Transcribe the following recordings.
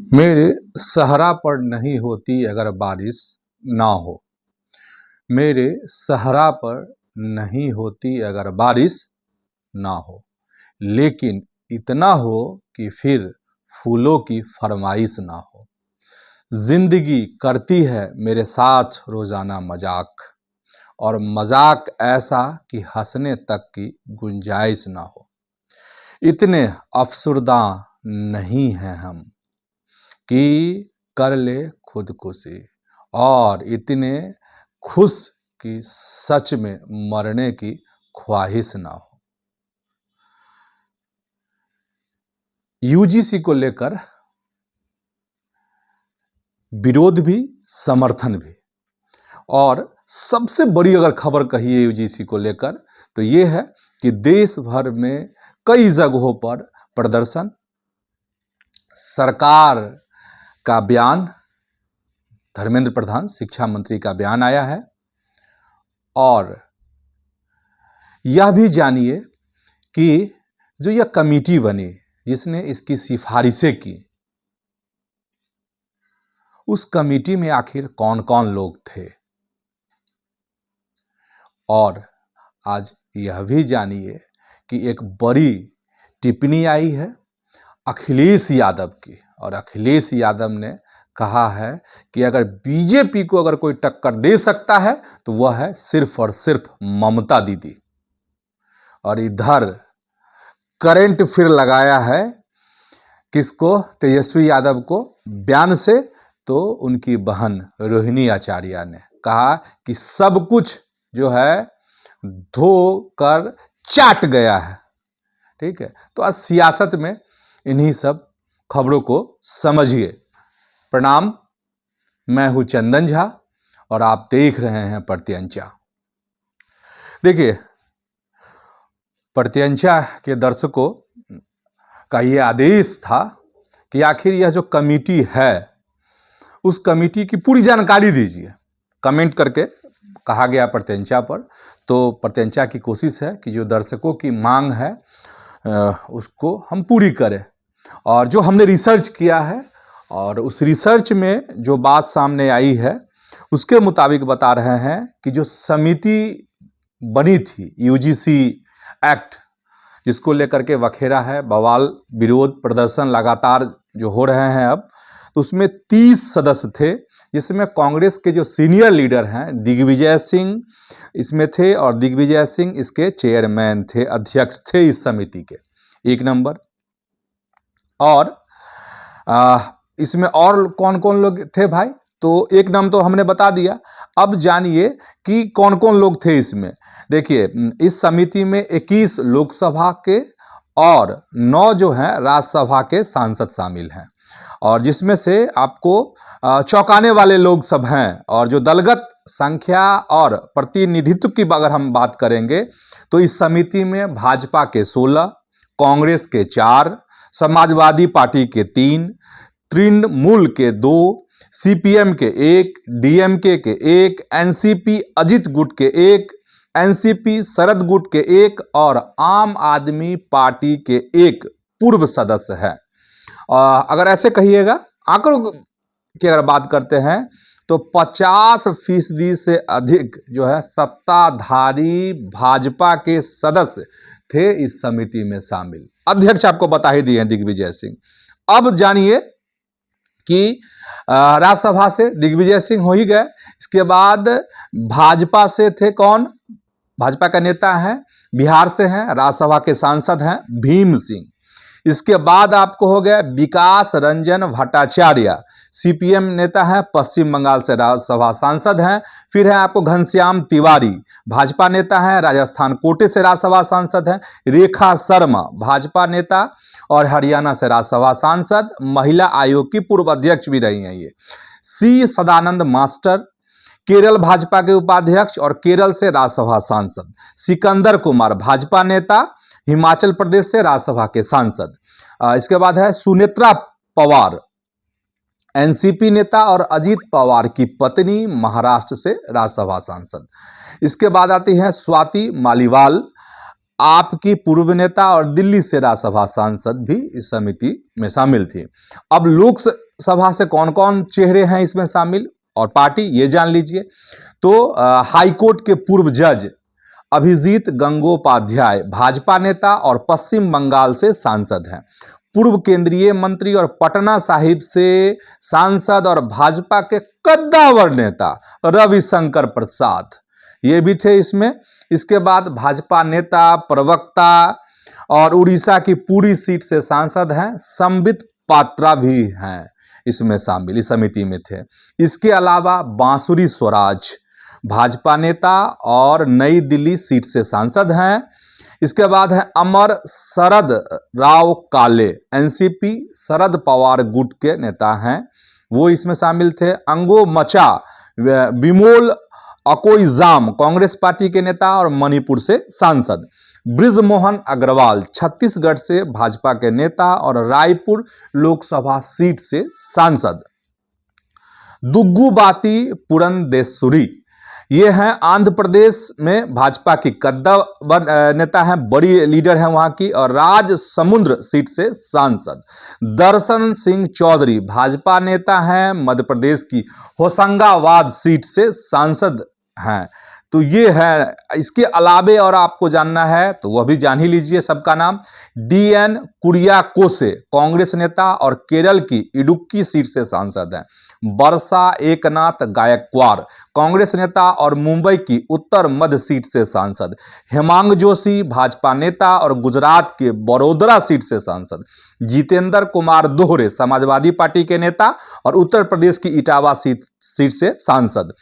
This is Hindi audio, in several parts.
मेरे सहरा पर नहीं होती अगर बारिश ना हो। मेरे सहरा पर नहीं होती अगर बारिश ना हो, लेकिन इतना हो कि फिर फूलों की फरमाइश ना हो। जिंदगी करती है मेरे साथ रोजाना मजाक, और मजाक ऐसा कि हंसने तक की गुंजाइश ना हो। इतने अफसुर्दा नहीं हैं हम कि कर ले खुदकुशी, और इतने खुश कि सच में मरने की ख्वाहिश ना हो। यूजीसी को लेकर विरोध भी, समर्थन भी, और सबसे बड़ी अगर खबर कहिए यूजीसी को लेकर तो ये है कि देश भर में कई जगहों पर प्रदर्शन, सरकार का बयान, धर्मेंद्र प्रधान शिक्षा मंत्री का बयान आया है, और यह भी जानिए कि जो यह कमेटी बनी जिसने इसकी सिफारिशें की, उस कमेटी में आखिर कौन कौन लोग थे। और आज यह भी जानिए कि एक बड़ी टिप्पणी आई है अखिलेश यादव की, और अखिलेश यादव ने कहा है कि अगर बीजेपी को अगर कोई टक्कर दे सकता है तो वह है सिर्फ और सिर्फ ममता दीदी। और इधर करंट फिर लगाया है किसको, तेजस्वी यादव को, बयान से तो उनकी बहन रोहिणी आचार्य ने कहा कि सब कुछ जो है धो कर चाट गया है। ठीक है, तो आज सियासत में इन्हीं सब खबरों को समझिए। प्रणाम, मैं हूं चंदन झा और आप देख रहे हैं प्रत्यंचा। देखिए, प्रत्यंचा के दर्शकों का ये आदेश था कि आखिर यह जो कमेटी है उस कमेटी की पूरी जानकारी दीजिए। कमेंट करके कहा गया प्रत्यंचा पर, तो प्रत्यंचा की कोशिश है कि जो दर्शकों की मांग है उसको हम पूरी करें। और जो हमने रिसर्च किया है और उस रिसर्च में जो बात सामने आई है उसके मुताबिक बता रहे हैं कि जो समिति बनी थी यूजीसी एक्ट, जिसको लेकर के वखेरा है, बवाल, विरोध प्रदर्शन लगातार जो हो रहे हैं अब, तो उसमें 30 सदस्य थे, जिसमें कांग्रेस के जो सीनियर लीडर हैं दिग्विजय सिंह इसमें थे, और दिग्विजय सिंह इसके चेयरमैन थे, अध्यक्ष थे इस समिति के, एक नंबर। और इसमें और कौन कौन लोग थे भाई, तो एक नाम तो हमने बता दिया। अब जानिए कि कौन कौन लोग थे इसमें। देखिए, इस समिति में 21 लोकसभा के और 9 जो हैं राज्यसभा के सांसद शामिल हैं, और जिसमें से आपको चौंकाने वाले लोग सब हैं। और जो दलगत संख्या और प्रतिनिधित्व की अगर हम बात करेंगे तो इस समिति में भाजपा के 16, कांग्रेस के 4, समाजवादी पार्टी के 3, तृणमूल के 2, सीपीएम के 1, डीएमके के 1, एनसीपी अजित गुट के 1, एनसीपी शरद गुट के 1 और आम आदमी पार्टी के 1 पूर्व सदस्य है। अगर ऐसे कहिएगा, आंकड़ों की अगर बात करते हैं तो 50% से अधिक जो है सत्ताधारी भाजपा के सदस्य थे इस समिति में शामिल। अध्यक्ष आपको बता ही दिए हैं दिग्विजय सिंह। अब जानिए कि राज्यसभा से दिग्विजय सिंह हो ही गए, इसके बाद भाजपा से थे कौन, भाजपा का नेता है, बिहार से हैं, राज्यसभा के सांसद हैं भीम सिंह। इसके बाद आपको हो गया विकास रंजन भट्टाचार्य, सीपीएम नेता है, पश्चिम बंगाल से राज्यसभा सांसद हैं। फिर है आपको घनश्याम तिवारी, भाजपा नेता है, राजस्थान कोटे से राज्यसभा सांसद हैं। रेखा शर्मा, भाजपा नेता और हरियाणा से राज्यसभा सांसद, महिला आयोग की पूर्व अध्यक्ष भी रही हैं ये। सी सदानंद मास्टर, केरल भाजपा के उपाध्यक्ष और केरल से राज्यसभा सांसद। सिकंदर कुमार, भाजपा नेता, हिमाचल प्रदेश से राज्यसभा के सांसद। इसके बाद है सुनेत्रा पवार, एनसीपी नेता और अजीत पवार की पत्नी, महाराष्ट्र से राज्यसभा सांसद। इसके बाद आती है स्वाति मालीवाल, आपकी पूर्व नेता और दिल्ली से राज्यसभा सांसद भी इस समिति में शामिल थी। अब सभा से कौन कौन चेहरे हैं इसमें शामिल और पार्टी, ये जान लीजिए। तो हाईकोर्ट के पूर्व जज अभिजीत गंगोपाध्याय भाजपा नेता और पश्चिम बंगाल से सांसद हैं। पूर्व केंद्रीय मंत्री और पटना साहिब से सांसद और भाजपा के कद्दावर नेता रविशंकर प्रसाद, ये भी थे इसमें। इसके बाद भाजपा नेता, प्रवक्ता और उड़ीसा की पूरी सीट से सांसद हैं संबित पात्रा भी हैं इसमें शामिल, इस समिति में थे। इसके अलावा बांसुरी स्वराज भाजपा नेता और नई दिल्ली सीट से सांसद हैं। इसके बाद है अमर शरद राव काले, एनसीपी शरद पवार गुट के नेता हैं, वो इसमें शामिल थे। अंगो मचा विमोल अकोइजाम कांग्रेस पार्टी के नेता और मणिपुर से सांसद। ब्रिजमोहन अग्रवाल छत्तीसगढ़ से भाजपा के नेता और रायपुर लोकसभा सीट से सांसद। दुग्गुबाती पुरंदेश्वरी, ये हैं आंध्र प्रदेश में भाजपा की कद्दावर नेता हैं, बड़ी लीडर हैं वहां की, और राजसमुंद्र सीट से सांसद। दर्शन सिंह चौधरी भाजपा नेता हैं, मध्य प्रदेश की होशंगाबाद सीट से सांसद हैं। तो ये है। इसके अलावे और आपको जानना है तो वह भी जान ही लीजिए सबका नाम। DN कुरियाकोसे कांग्रेस नेता और केरल की इडुक्की सीट से सांसद हैं। वर्षा एकनाथ गायकवाड़ कांग्रेस नेता और मुंबई की उत्तर मध्य सीट से सांसद। हेमांग जोशी भाजपा नेता और गुजरात के बड़ोदरा सीट से सांसद। जितेंद्र कुमार दोहरे समाजवादी पार्टी के नेता और उत्तर प्रदेश की इटावा सीट से सांसद।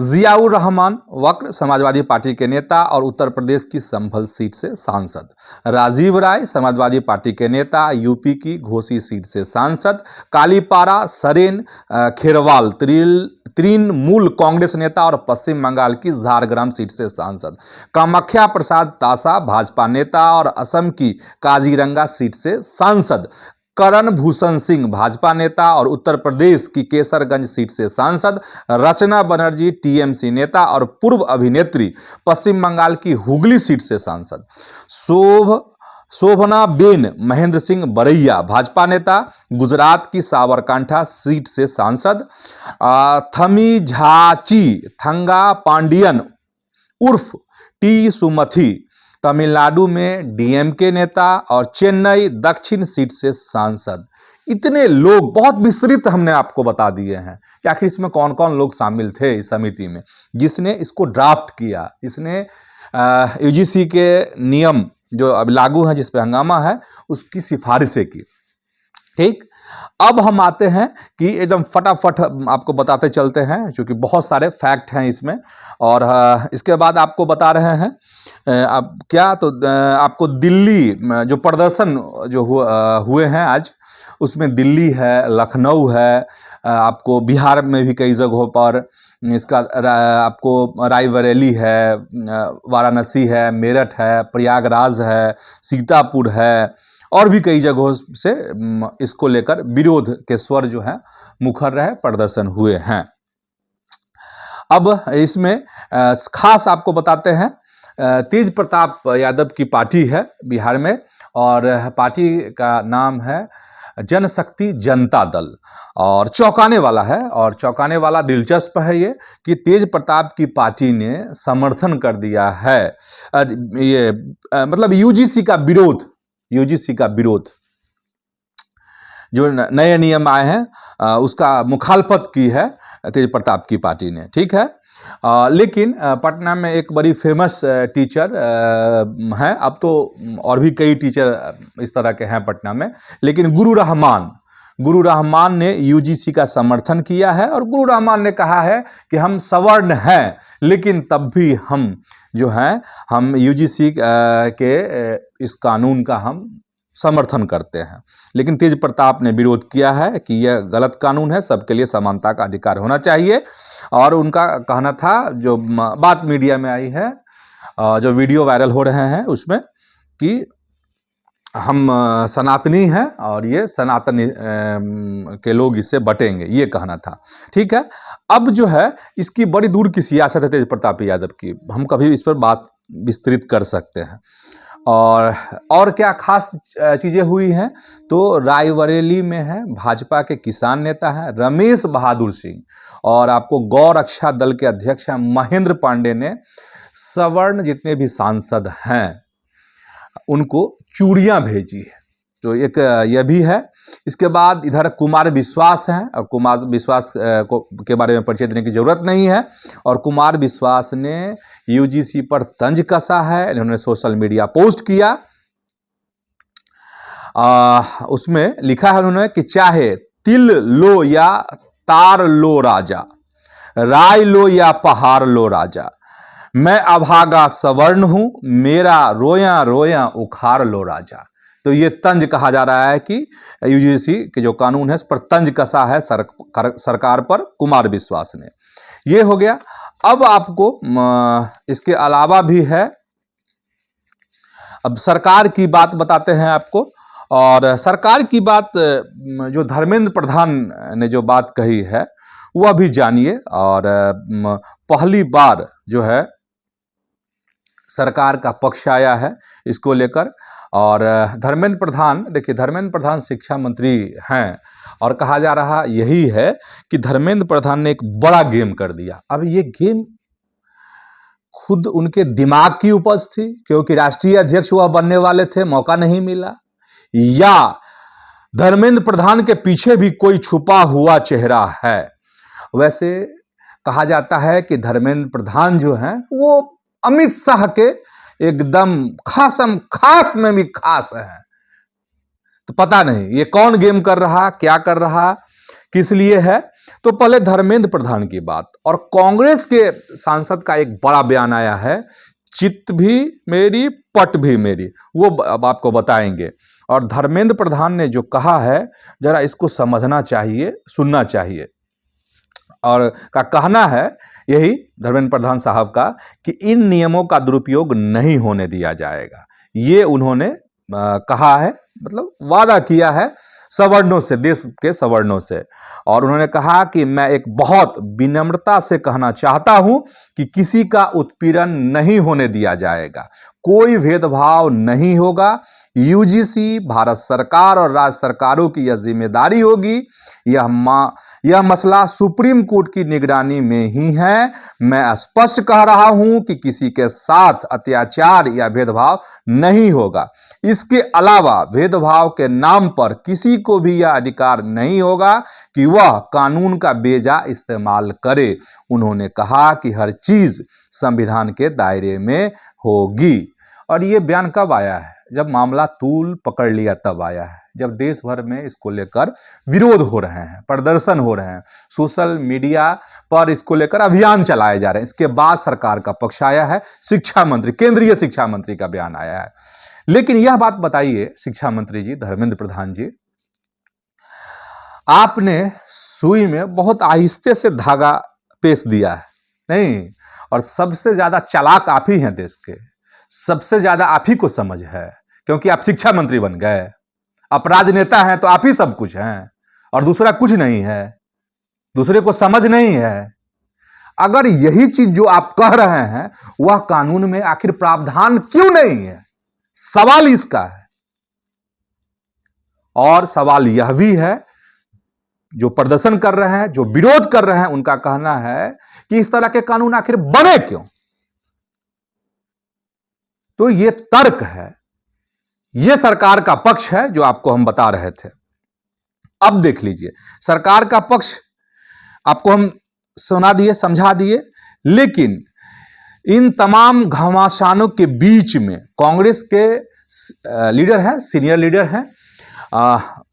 जियाउर रहमान वक्र समाजवादी पार्टी के नेता और उत्तर प्रदेश की संभल सीट से सांसद। राजीव राय समाजवादी पार्टी के नेता, यूपी की घोसी सीट से सांसद। कालीपारा सरेन खेरवाल तृणमूल कांग्रेस नेता और पश्चिम बंगाल की झारग्राम सीट से सांसद। कामाख्या प्रसाद तासा भाजपा नेता और असम की काजीरंगा सीट से सांसद। करण भूषण सिंह भाजपा नेता और उत्तर प्रदेश की केसरगंज सीट से सांसद। रचना बनर्जी TMC नेता और पूर्व अभिनेत्री, पश्चिम बंगाल की हुगली सीट से सांसद। शोभना बेन महेंद्र सिंह बरैया भाजपा नेता, गुजरात की साबरकांठा सीट से सांसद। थमीझाची थंगा पांडियन उर्फ T सुमथी तमिलनाडु में DMK नेता और चेन्नई दक्षिण सीट से सांसद। इतने लोग बहुत विस्तृत हमने आपको बता दिए हैं कि आखिर इसमें कौन कौन लोग शामिल थे इस समिति में, जिसने इसको ड्राफ्ट किया, इसने UGC के नियम जो अब लागू हैं जिस पे हंगामा है उसकी सिफारिशें की। ठीक, अब हम आते हैं कि एकदम फटाफट आपको बताते चलते हैं क्योंकि बहुत सारे फैक्ट हैं इसमें, और इसके बाद आपको बता रहे हैं अब क्या, तो आपको दिल्ली जो प्रदर्शन जो हुए हैं आज, उसमें दिल्ली है, लखनऊ है, आपको बिहार में भी कई जगहों पर इसका आपको रायबरेली है, वाराणसी है, मेरठ है, प्रयागराज है, सीतापुर है, और भी कई जगहों से इसको लेकर विरोध के स्वर जो है मुखर रहे, प्रदर्शन हुए हैं। अब इसमें खास आपको बताते हैं, तेज प्रताप यादव की पार्टी है बिहार में और पार्टी का नाम है जनशक्ति जनता दल, और चौंकाने वाला है, और चौंकाने वाला दिलचस्प है ये कि तेज प्रताप की पार्टी ने समर्थन कर दिया है ये मतलब UGC का विरोध, UGC का विरोध, जो नए नियम आए हैं उसका मुखालफत की है तेज प्रताप की पार्टी ने। ठीक है, लेकिन पटना में एक बड़ी फेमस टीचर हैं, अब तो और भी कई टीचर इस तरह के हैं पटना में, लेकिन गुरु रहमान ने UGC का समर्थन किया है, और गुरु रहमान ने कहा है कि हम सवर्ण हैं लेकिन तब भी हम जो हैं हम UGC के इस कानून का हम समर्थन करते हैं। लेकिन तेज प्रताप ने विरोध किया है कि यह गलत कानून है, सबके लिए समानता का अधिकार होना चाहिए, और उनका कहना था, जो बात मीडिया में आई है, जो वीडियो वायरल हो रहे हैं उसमें, कि हम सनातनी हैं और ये सनातनी के लोग इससे बटेंगे, ये कहना था। ठीक है, अब जो है इसकी बड़ी दूर की सियासत है तेज प्रताप यादव की, हम कभी इस पर बात विस्तृत कर सकते हैं। और क्या खास चीज़ें हुई हैं, तो रायबरेली में है भाजपा के किसान नेता हैं रमेश बहादुर सिंह, और आपको गौ रक्षा दल के अध्यक्ष हैं महेंद्र पांडे ने सवर्ण जितने भी सांसद हैं उनको चूड़ियां भेजी है। तो एक यह भी है। इसके बाद इधर कुमार विश्वास हैं, और कुमार विश्वास के बारे में परिचय देने की जरूरत नहीं है। और कुमार विश्वास ने यूजीसी पर तंज कसा है, इन्होंने सोशल मीडिया पोस्ट किया। उसमें लिखा है उन्होंने कि चाहे तिल लो या तार लो राजा, राय लो या पहाड़ लो राजा, मैं अभागा सवर्ण हूं, मेरा रोया रोया उखाड़ लो राजा। तो ये तंज कहा जा रहा है कि यूजीसी के जो कानून है उस पर तंज कसा है सरकार पर कुमार विश्वास ने। ये हो गया। अब आपको इसके अलावा भी है, अब सरकार की बात बताते हैं आपको। और सरकार की बात जो धर्मेंद्र प्रधान ने जो बात कही है वह भी जानिए। और पहली बार जो है सरकार का पक्ष आया है इसको लेकर। और धर्मेंद्र प्रधान, देखिए धर्मेंद्र प्रधान शिक्षा मंत्री हैं, और कहा जा रहा यही है कि धर्मेंद्र प्रधान ने एक बड़ा गेम कर दिया। अब ये गेम खुद उनके दिमाग की उपज थी, क्योंकि राष्ट्रीय अध्यक्ष वह बनने वाले थे, मौका नहीं मिला, या धर्मेंद्र प्रधान के पीछे भी कोई छुपा हुआ चेहरा है। वैसे कहा जाता है कि धर्मेंद्र प्रधान जो हैं वो अमित शाह के एकदम खासम खास में भी खास है। तो पता नहीं ये कौन गेम कर रहा, क्या कर रहा, किस लिए है। तो पहले धर्मेंद्र प्रधान की बात। और कांग्रेस के सांसद का एक बड़ा बयान आया है, चित्त भी मेरी पट भी मेरी, वो अब आपको बताएंगे। और धर्मेंद्र प्रधान ने जो कहा है जरा इसको समझना चाहिए, सुनना चाहिए। और का कहना है यही धर्मेंद्र प्रधान साहब का कि इन नियमों का दुरुपयोग नहीं होने दिया जाएगा। ये उन्होंने कहा है, मतलब वादा किया है सवर्णों से, देश के सवर्णों से। और उन्होंने कहा कि मैं एक बहुत विनम्रता से कहना चाहता हूं कि किसी का उत्पीड़न नहीं होने दिया जाएगा, कोई भेदभाव नहीं होगा। यूजीसी, भारत सरकार और राज्य सरकारों की यह जिम्मेदारी होगी। यह मसला सुप्रीम कोर्ट की निगरानी में ही है। मैं स्पष्ट कह रहा हूं कि किसी के साथ अत्याचार या भेदभाव नहीं होगा। इसके अलावा भेदभाव के नाम पर किसी को भी यह अधिकार नहीं होगा कि वह कानून का बेजा इस्तेमाल करे। उन्होंने कहा कि हर चीज संविधान के दायरे में होगी। और ये बयान कब आया है? जब मामला तूल पकड़ लिया तब आया है, जब देश भर में इसको लेकर विरोध हो रहे हैं, प्रदर्शन हो रहे हैं, सोशल मीडिया पर इसको लेकर अभियान चलाए जा रहे हैं। इसके बाद सरकार का पक्ष आया है, शिक्षा मंत्री, केंद्रीय शिक्षा मंत्री का बयान आया है। लेकिन यह बात बताइए शिक्षा मंत्री जी, धर्मेंद्र प्रधान जी, आपने सुई में बहुत आहिस्ते से धागा पेश दिया है नहीं, और सबसे ज्यादा चालाक आप ही हैं देश के, सबसे ज्यादा आप ही को समझ है, क्योंकि आप शिक्षा मंत्री बन गए। आप राजनेता हैं तो आप ही सब कुछ हैं, और दूसरा कुछ नहीं है, दूसरे को समझ नहीं है। अगर यही चीज जो आप कह रहे हैं वह कानून में आखिर प्रावधान क्यों नहीं है, सवाल इसका है। और सवाल यह भी है, जो प्रदर्शन कर रहे हैं, जो विरोध कर रहे हैं, उनका कहना है कि इस तरह के कानून आखिर बने क्यों। तो ये तर्क है, ये सरकार का पक्ष है जो आपको हम बता रहे थे। अब देख लीजिए, सरकार का पक्ष आपको हम सुना दिए, समझा दिए, लेकिन इन तमाम घमासानों के बीच में कांग्रेस के लीडर हैं, सीनियर लीडर हैं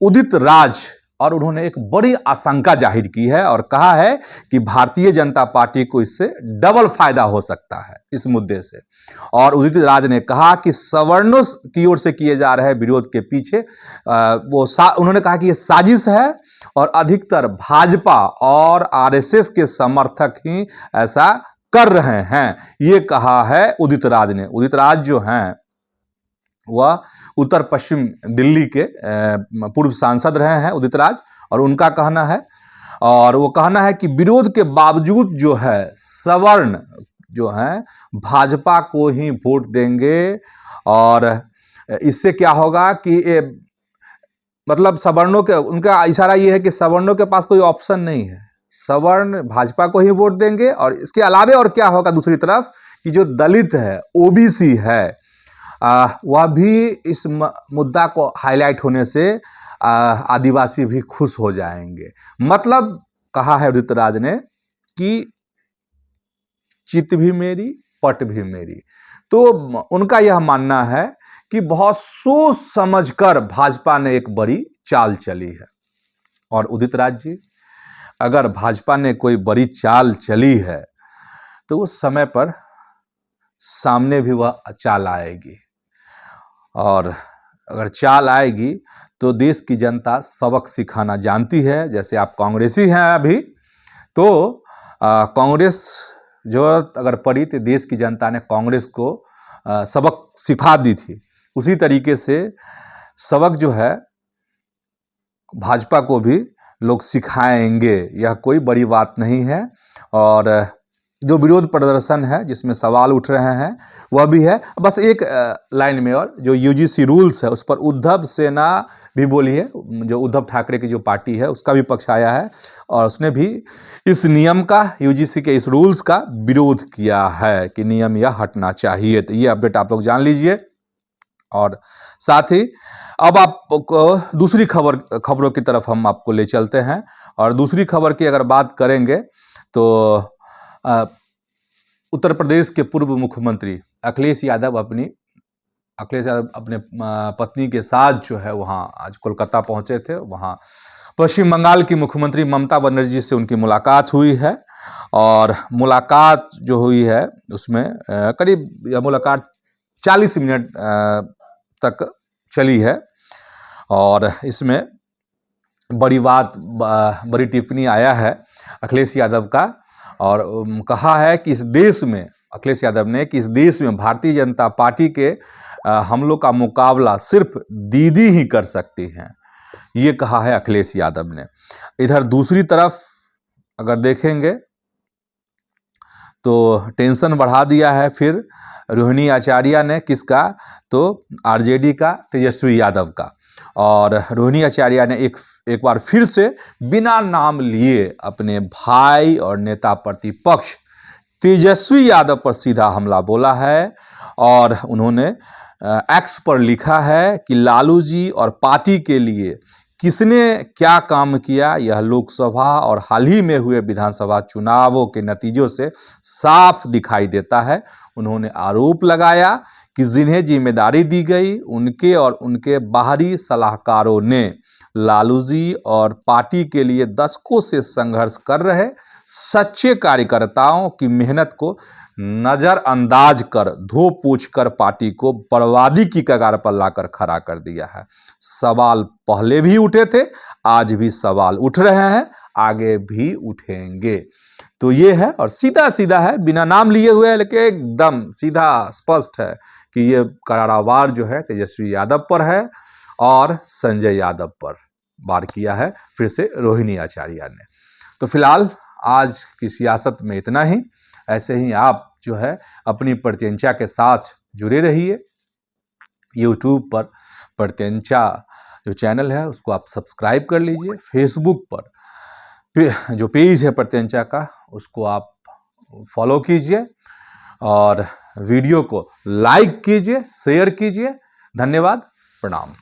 उदित राज, और उन्होंने एक बड़ी आशंका जाहिर की है और कहा है कि भारतीय जनता पार्टी को इससे डबल फायदा हो सकता है इस मुद्दे से। और उदित राज ने कहा कि सवर्णों की ओर से किए जा रहे विरोध के पीछे उन्होंने कहा कि यह साजिश है, और अधिकतर भाजपा और आरएसएस के समर्थक ही ऐसा कर रहे हैं, ये कहा है उदित राज ने। उदित राज जो हैं वह उत्तर पश्चिम दिल्ली के पूर्व सांसद रहे हैं उदित राज, और उनका कहना है, और वो कहना है कि विरोध के बावजूद जो है सवर्ण जो हैं भाजपा को ही वोट देंगे, और इससे क्या होगा कि मतलब सवर्णों के, उनका इशारा ये है कि सवर्णों के पास कोई ऑप्शन नहीं है, सवर्ण भाजपा को ही वोट देंगे। और इसके अलावे और क्या होगा दूसरी तरफ कि जो दलित है, ओबीसी है, वह भी इस मुद्दा को हाईलाइट होने से आदिवासी भी खुश हो जाएंगे। मतलब कहा है उदित राज ने कि चित भी मेरी पट भी मेरी। तो उनका यह मानना है कि बहुत सोच समझकर भाजपा ने एक बड़ी चाल चली है। और उदित राज जी, अगर भाजपा ने कोई बड़ी चाल चली है तो उस समय पर सामने भी वह चाल आएगी, और अगर चाल आएगी तो देश की जनता सबक सिखाना जानती है। जैसे आप कांग्रेसी हैं अभी, तो कांग्रेस जो अगर पड़ी तो देश की जनता ने कांग्रेस को सबक सिखा दी थी, उसी तरीके से सबक जो है भाजपा को भी लोग सिखाएंगे। यह कोई बड़ी बात नहीं है। और जो विरोध प्रदर्शन है जिसमें सवाल उठ रहे हैं वह भी है। बस एक लाइन में, और जो यूजीसी रूल्स है उस पर उद्धव सेना भी बोली है, जो उद्धव ठाकरे की जो पार्टी है उसका भी पक्ष आया है, और उसने भी इस नियम का, यूजीसी के इस रूल्स का विरोध किया है कि नियम यह हटना चाहिए। तो ये अपडेट आप लोग जान लीजिए। और साथ ही अब आपको दूसरी खबरों की तरफ हम आपको ले चलते हैं। और दूसरी खबर की अगर बात करेंगे तो उत्तर प्रदेश के पूर्व मुख्यमंत्री अखिलेश यादव अपने पत्नी के साथ जो है वहाँ आज कोलकाता पहुँचे थे। वहाँ पश्चिम बंगाल की मुख्यमंत्री ममता बनर्जी से उनकी मुलाकात हुई है। और मुलाकात जो हुई है उसमें करीब यह मुलाकात 40 मिनट तक चली है। और इसमें बड़ी टिप्पणी आया है अखिलेश यादव का, और कहा है कि इस देश में, अखिलेश यादव ने, कि इस देश में भारतीय जनता पार्टी के हमलों का मुकाबला सिर्फ दीदी ही कर सकती हैं, ये कहा है अखिलेश यादव ने। इधर दूसरी तरफ अगर देखेंगे तो टेंशन बढ़ा दिया है फिर रोहिणी आचार्य ने, किसका, तो आरजेडी का तेजस्वी यादव का। और रोहिणी आचार्य ने एक बार फिर से बिना नाम लिए अपने भाई और नेता प्रतिपक्ष तेजस्वी यादव पर सीधा हमला बोला है। और उन्होंने एक्स पर लिखा है कि लालू जी और पार्टी के लिए किसने क्या काम किया, यह लोकसभा और हाल ही में हुए विधानसभा चुनावों के नतीजों से साफ दिखाई देता है। उन्होंने आरोप लगाया कि जिन्हें जिम्मेदारी दी गई उनके और उनके बाहरी सलाहकारों ने लालू जी और पार्टी के लिए दशकों से संघर्ष कर रहे सच्चे कार्यकर्ताओं की मेहनत को नज़रअंदाज कर, धो पूछ कर पार्टी को बर्बादी की कगार पर लाकर खड़ा कर दिया है। सवाल पहले भी उठे थे, आज भी सवाल उठ रहे हैं, आगे भी उठेंगे। तो ये है, और सीधा सीधा है, बिना नाम लिए हुए, लेकिन एकदम सीधा स्पष्ट है कि ये करारावार जो है तेजस्वी यादव पर है और संजय यादव पर वार किया है फिर से रोहिणी आचार्य ने। तो फिलहाल आज की सियासत में इतना ही। ऐसे ही आप जो है अपनी प्रत्यंचा के साथ जुड़े रहिए। यूट्यूब पर प्रत्यंचा जो चैनल है उसको आप सब्सक्राइब कर लीजिए। फेसबुक पर जो पेज है प्रत्यंचा का उसको आप फॉलो कीजिए, और वीडियो को लाइक कीजिए, शेयर कीजिए। धन्यवाद, प्रणाम।